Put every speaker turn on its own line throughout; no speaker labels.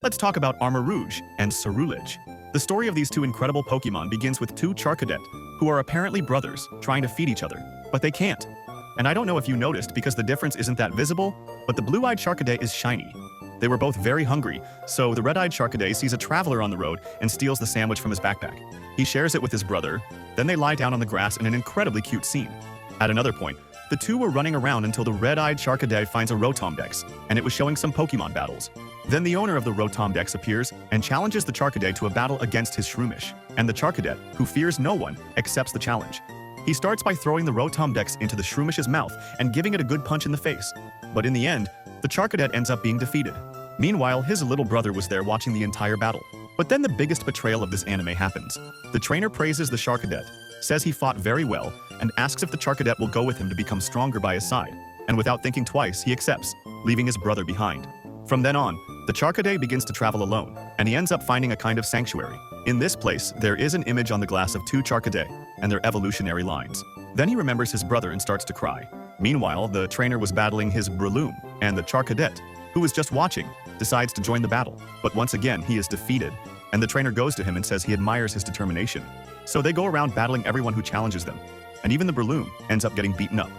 Let's talk about Armarouge and Cerulege. The story of these two incredible Pokemon begins with two Charcadet, who are apparently brothers, trying to feed each other, but they can't. And I don't know if you noticed because the difference isn't that visible, but the blue-eyed Charcadet is shiny. They were both very hungry, so the red-eyed Charcadet sees a traveler on the road and steals the sandwich from his backpack. He shares it with his brother, then they lie down on the grass in an incredibly cute scene. At another point, the two were running around until the red-eyed Charcadet finds a Rotomdex, and it was showing some Pokemon battles. Then the owner of the Rotomdex appears and challenges the Charcadet to a battle against his Shroomish, and the Charcadet, who fears no one, accepts the challenge. He starts by throwing the Rotomdex into the Shroomish's mouth and giving it a good punch in the face. But in the end, the Charcadet ends up being defeated. Meanwhile, his little brother was there watching the entire battle. But then the biggest betrayal of this anime happens. The trainer praises the Charcadet, says he fought very well, and asks if the Charcadet will go with him to become stronger by his side. And without thinking twice, he accepts, leaving his brother behind. From then on, the Charcadet begins to travel alone, and he ends up finding a kind of sanctuary. In this place, there is an image on the glass of two Charcadet and their evolutionary lines. Then he remembers his brother and starts to cry. Meanwhile, the trainer was battling his Breloom, and the Charcadet, who was just watching, decides to join the battle. But once again, he is defeated, and the trainer goes to him and says he admires his determination. So they go around battling everyone who challenges them, and even the Breloom ends up getting beaten up.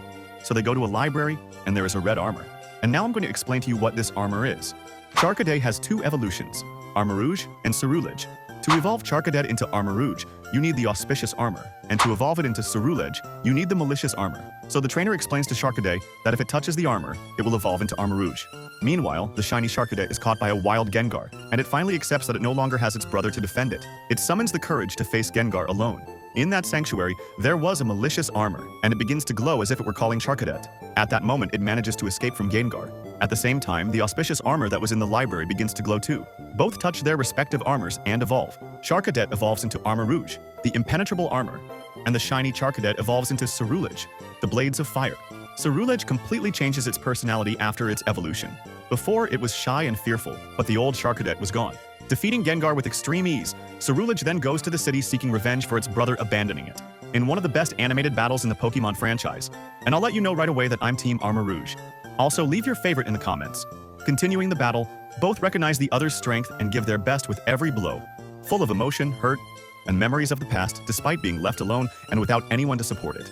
So they go to a library, and there is a red armor. And now I'm going to explain to you what this armor is. Charcadet has two evolutions, Armarouge and Cerulege. To evolve Charcadet into Armarouge, you need the auspicious armor, and to evolve it into Cerulege, you need the malicious armor. So the trainer explains to Charcadet that if it touches the armor, it will evolve into Armarouge. Meanwhile, the shiny Charcadet is caught by a wild Gengar, and it finally accepts that it no longer has its brother to defend it. It summons the courage to face Gengar alone. In that sanctuary, there was a malicious armor, and it begins to glow as if it were calling Charcadet. At that moment, it manages to escape from Gengar. At the same time, the auspicious armor that was in the library begins to glow too. Both touch their respective armors and evolve. Charcadet evolves into Armarouge, the impenetrable armor, and the shiny Charcadet evolves into Cerulege, the blades of fire. Cerulege completely changes its personality after its evolution. Before, it was shy and fearful, but the old Charcadet was gone. Defeating Gengar with extreme ease, Cerulege then goes to the city seeking revenge for its brother abandoning it, in one of the best animated battles in the Pokemon franchise. And I'll let you know right away that I'm Team Armarouge. Also, leave your favorite in the comments. Continuing the battle, both recognize the other's strength and give their best with every blow, full of emotion, hurt, and memories of the past despite being left alone and without anyone to support it.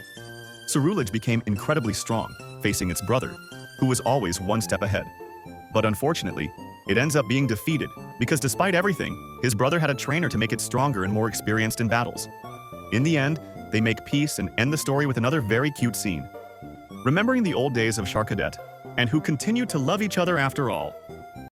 Cerulege became incredibly strong, facing its brother, who was always one step ahead. But unfortunately, it ends up being defeated because despite everything, his brother had a trainer to make it stronger and more experienced in battles. In the end, they make peace and end the story with another very cute scene, remembering the old days of Charcadet and who continue to love each other after all.